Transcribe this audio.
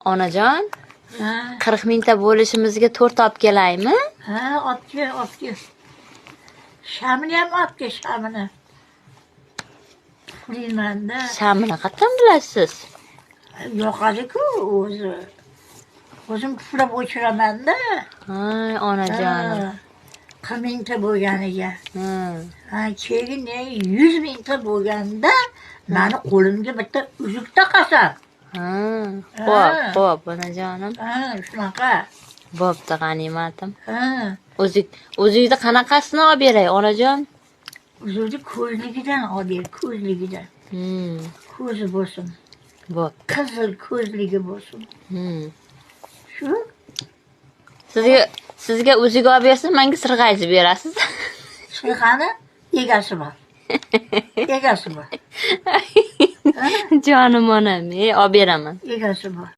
Onajon, Ha, 40 mingta bo'lishimizga 4 olib kelaymi? ha, otga. Shamini ham otga, shamini. Pulingmanda. Shamini qatdan bilasiz? Yoqadi-ku o'zi. O'zim puflab o'chiraman-da. Ay, onajonim. 40 mingta bo'lganiga. Ha. Keyin 100 mingta bo'lganda mani qo'limga bitta uzuk taqasan. Xo'p, onajonim. Shunaqa. Bo'pti, g'animatim. Ha, O'zingizda qanaqasini olib beray, onajon? uzukni ko'zligidan olib, ko'zligidan. Ko'zi bo'lsin. Bo'p. Qizil ko'zligi bo'lsin. Shu? Sizga o'ziga olib bersam, menga sirg'ayib berasiz. Sirg'ani egasi bor. Egasi bor. Jonim onam, olib beraman. Egasi bor.